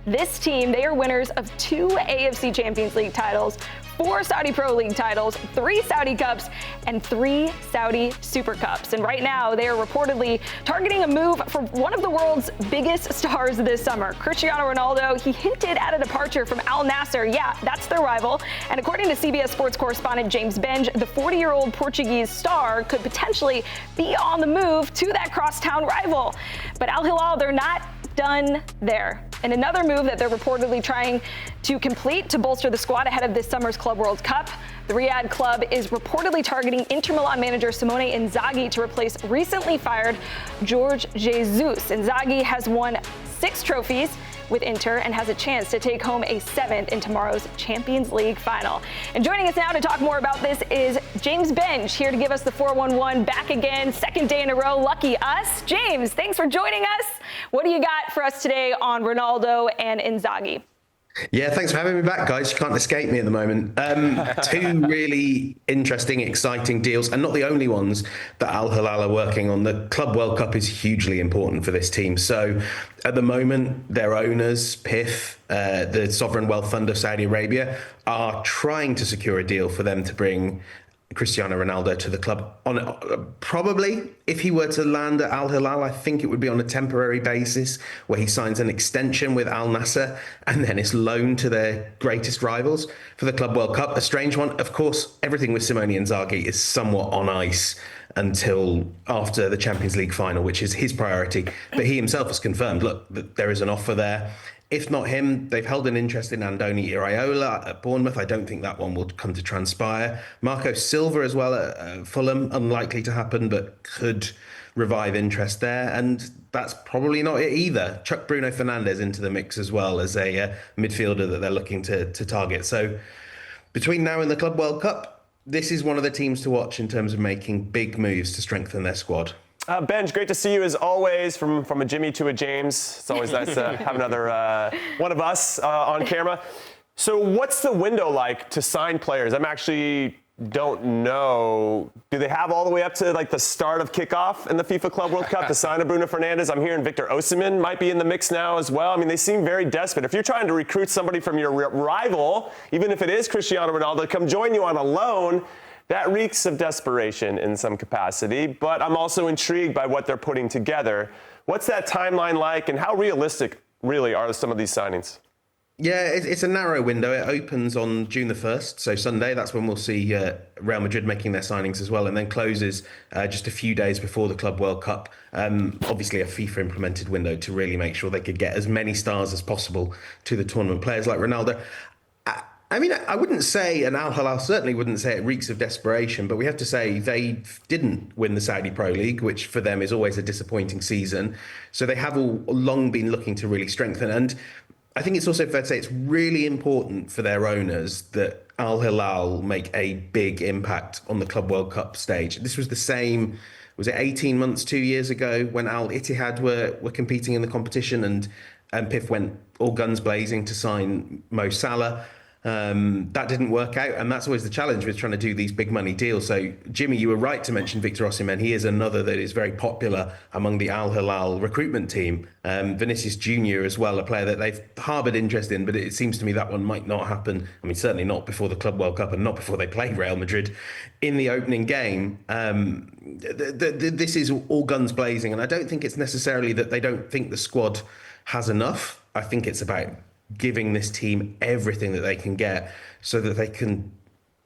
This team, they are winners of 2 AFC Champions League titles, 4 Saudi Pro League titles, 3 Saudi Cups, and 3 Saudi Super Cups. And right now, they are reportedly targeting a move for one of the world's biggest stars this summer, Cristiano Ronaldo. He hinted at a departure from Al-Nassr. Yeah, that's their rival. And according to CBS Sports correspondent James Benge, the 40-year-old Portuguese star could potentially be on the move to that crosstown rival. But Al-Hilal, they're not done there. And another move that they're reportedly trying to complete to bolster the squad ahead of this summer's Club World Cup, the Riyadh club is reportedly targeting Inter Milan manager Simone Inzaghi to replace recently fired Jorge Jesus. Inzaghi has won 6 trophies with Inter and has a chance to take home a 7th in tomorrow's Champions League final. And joining us now to talk more about this is James Benge, here to give us the 411 back again, second day in a row. Lucky us. James, thanks for joining us. What do you got for us today on Ronaldo and Inzaghi? Yeah, thanks for having me back, guys. You can't escape me at the moment. 2 really interesting, exciting deals, and not the only ones that Al-Hilal are working on. The Club World Cup is hugely important for this team. So at the moment, their owners, PIF, the Sovereign Wealth Fund of Saudi Arabia, are trying to secure a deal for them to bring Cristiano Ronaldo to the club on probably, if he were to land at Al-Hilal, I think it would be on a temporary basis where he signs an extension with Al Nassr and then is loaned to their greatest rivals for the Club World Cup. A strange one. Of course, everything with Simone Inzaghi is somewhat on ice until after the Champions League final, which is his priority. But he himself has confirmed, look, that there is an offer there. If not him, they've held an interest in Andoni Iraola at Bournemouth. I don't think that one will come to transpire. Marco Silva as well at Fulham, unlikely to happen, but could revive interest there. And that's probably not it either. Chuck Bruno Fernandes into the mix as well as a midfielder that they're looking to target. So between now and the Club World Cup, this is one of the teams to watch in terms of making big moves to strengthen their squad. Benge, great to see you as always, from a Jimmy to a James. It's always nice to have another one of us on camera. So what's the window like to sign players? I'm actually don't know. Do they have all the way up to like the start of kickoff in the FIFA Club World Cup to sign a Bruno Fernandes? I'm hearing Victor Osimhen might be in the mix now as well. I mean, they seem very desperate. If you're trying to recruit somebody from your rival, even if it is Cristiano Ronaldo, come join you on a loan, that reeks of desperation in some capacity, but I'm also intrigued by what they're putting together. What's that timeline like, and how realistic really are some of these signings? Yeah, it's a narrow window. It opens on June the 1st, so Sunday. That's when we'll see Real Madrid making their signings as well, and then closes just a few days before the Club World Cup. Obviously a FIFA-implemented window to really make sure they could get as many stars as possible to the tournament. Players like Ronaldo. I mean, I wouldn't say, and Al-Hilal certainly wouldn't say it reeks of desperation, but we have to say they didn't win the Saudi Pro League, which for them is always a disappointing season. So they have all long been looking to really strengthen. And I think it's also fair to say it's really important for their owners that Al-Hilal make a big impact on the Club World Cup stage. This was the same, was it 18 months, 2 years ago, when Al-Ittihad were competing in the competition and PIF went all guns blazing to sign Mo Salah. That didn't work out, and that's always the challenge with trying to do these big money deals. So, Jimmy, you were right to mention Victor Osimhen. He is another that is very popular among the Al-Hilal recruitment team. Vinícius Júnior as well, a player that they've harboured interest in, but it seems to me that one might not happen. I mean, certainly not before the Club World Cup and not before they play Real Madrid in the opening game. This is all guns blazing, and I don't think it's necessarily that they don't think the squad has enough. I think it's about giving this team everything that they can get so that they can,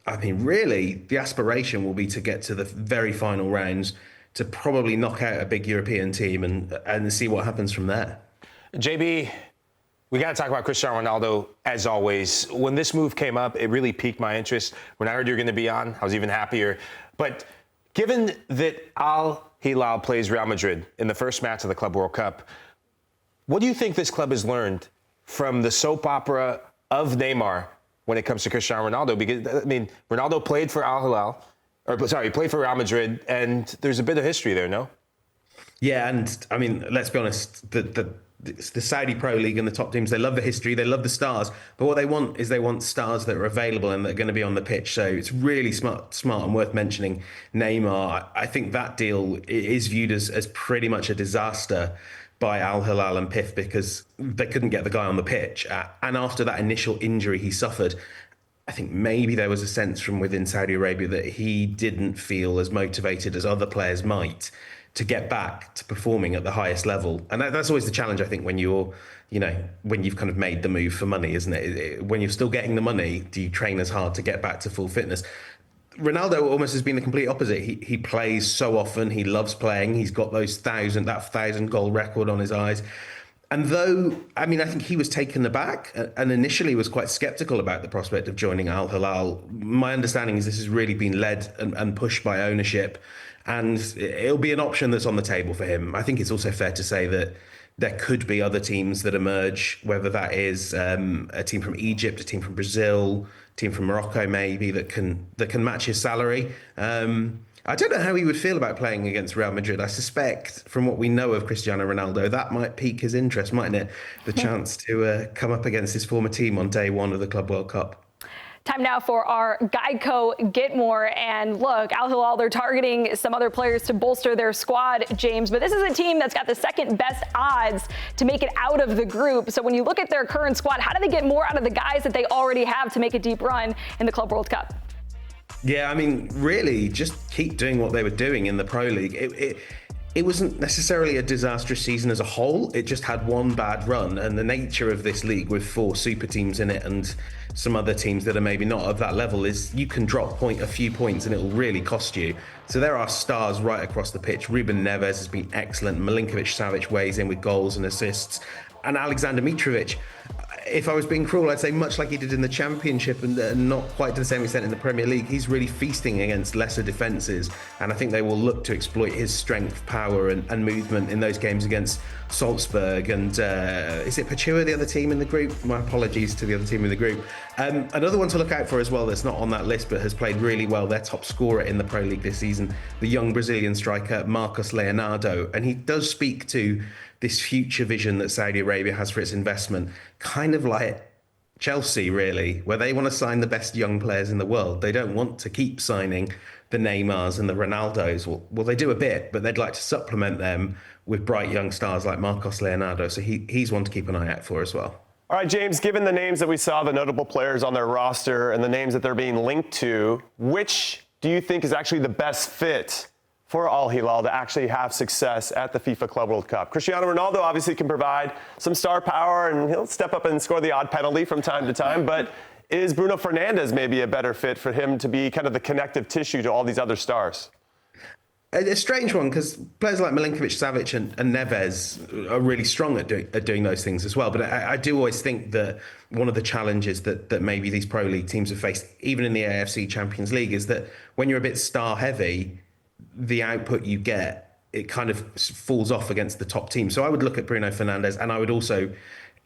I mean, really, the aspiration will be to get to the very final rounds to probably knock out a big European team and see what happens from there. JB, we got to talk about Cristiano Ronaldo, as always. When this move came up, it really piqued my interest. When I heard you were going to be on, I was even happier. But given that Al-Hilal plays Real Madrid in the first match of the Club World Cup, what do you think this club has learned from the soap opera of Neymar when it comes to Cristiano Ronaldo? Because, I mean, Ronaldo played for Al-Hilal, he played for Real Madrid, and there's a bit of history there, no? Yeah, and I mean, let's be honest, the Saudi Pro League and the top teams, they love the history, they love the stars, but what they want is stars that are available and that are going to be on the pitch. So it's really smart and worth mentioning Neymar. I think that deal is viewed as pretty much a disaster by Al-Hilal and PIF because they couldn't get the guy on the pitch. And after that initial injury he suffered, I think maybe there was a sense from within Saudi Arabia that he didn't feel as motivated as other players might to get back to performing at the highest level. And that's always the challenge, I think, when when you've kind of made the move for money, isn't it? When you're still getting the money, do you train as hard to get back to full fitness? Ronaldo almost has been the complete opposite. He plays so often. He loves playing. He's got that 1,000 goal record on his eyes. And though, I think he was taken aback and initially was quite sceptical about the prospect of joining Al-Hilal. My understanding is this has really been led and pushed by ownership, and it'll be an option that's on the table for him. I think it's also fair to say that there could be other teams that emerge, whether that is a team from Egypt, a team from Brazil, a team from Morocco maybe, that can match his salary. I don't know how he would feel about playing against Real Madrid. I suspect, from what we know of Cristiano Ronaldo, that might pique his interest, mightn't it? The chance to come up against his former team on day one of the Club World Cup. Time now for our Geico Get More. And look, Al-Hilal, they're targeting some other players to bolster their squad, James. But this is a team that's got the second best odds to make it out of the group. So when you look at their current squad, how do they get more out of the guys that they already have to make a deep run in the Club World Cup? Yeah, really, just keep doing what they were doing in the Pro League. It wasn't necessarily a disastrous season as a whole. It just had one bad run. And the nature of this league with 4 super teams in it and some other teams that are maybe not of that level is you can drop a few points and it'll really cost you. So there are stars right across the pitch. Ruben Neves has been excellent. Milinkovic-Savic weighs in with goals and assists. And Alexander Mitrovic, if I was being cruel, I'd say much like he did in the Championship and not quite to the same extent in the Premier League, he's really feasting against lesser defences. And I think they will look to exploit his strength, power and movement in those games against Salzburg. And is it Pachua, the other team in the group? My apologies to the other team in the group. Another one to look out for as well that's not on that list but has played really well, their top scorer in the Pro League this season, the young Brazilian striker Marcos Leonardo. And he does speak to this future vision that Saudi Arabia has for its investment, kind of like Chelsea, really, where they want to sign the best young players in the world. They don't want to keep signing the Neymars and the Ronaldos. Well, they do a bit, but they'd like to supplement them with bright young stars like Marcos Leonardo. So he's one to keep an eye out for as well. All right, James, given the names that we saw, the notable players on their roster and the names that they're being linked to, which do you think is actually the best fit for Al-Hilal to actually have success at the FIFA Club World Cup? Cristiano Ronaldo obviously can provide some star power and he'll step up and score the odd penalty from time to time, but is Bruno Fernandes maybe a better fit for him to be kind of the connective tissue to all these other stars? A strange one, because players like Milinkovic-Savic and Neves are really strong at doing those things as well. But I do always think that one of the challenges that maybe these Pro League teams have faced, even in the AFC Champions League, is that when you're a bit star heavy, the output you get, it kind of falls off against the top team. So I would look at Bruno Fernandes, and I would also,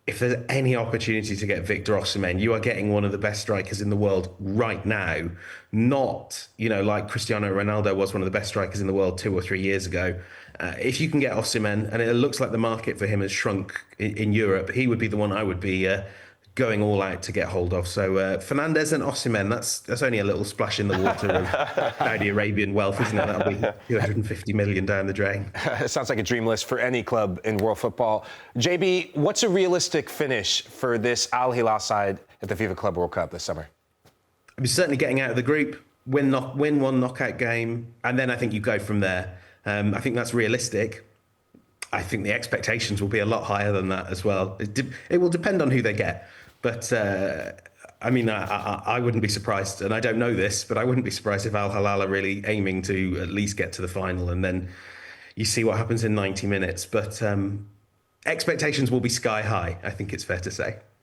if there's any opportunity to get Victor Osimhen, you are getting one of the best strikers in the world right now. Not, like Cristiano Ronaldo was one of the best strikers in the world 2 or 3 years ago. If you can get Osimhen, and it looks like the market for him has shrunk in Europe, he would be the one I would be going all out to get hold of. So Fernandes and Osimhen, that's only a little splash in the water of Saudi Arabian wealth, isn't it? That'll be 250 million down the drain. It sounds like a dream list for any club in world football. JB, what's a realistic finish for this Al-Hilal side at the FIFA Club World Cup this summer? I'd be certainly getting out of the group, win one knockout game, and then I think you go from there. I think that's realistic. I think the expectations will be a lot higher than that as well. It will depend on who they get. But, I wouldn't be surprised, and I don't know this, but I wouldn't be surprised if Al-Hilal are really aiming to at least get to the final, and then you see what happens in 90 minutes. But expectations will be sky high, I think it's fair to say.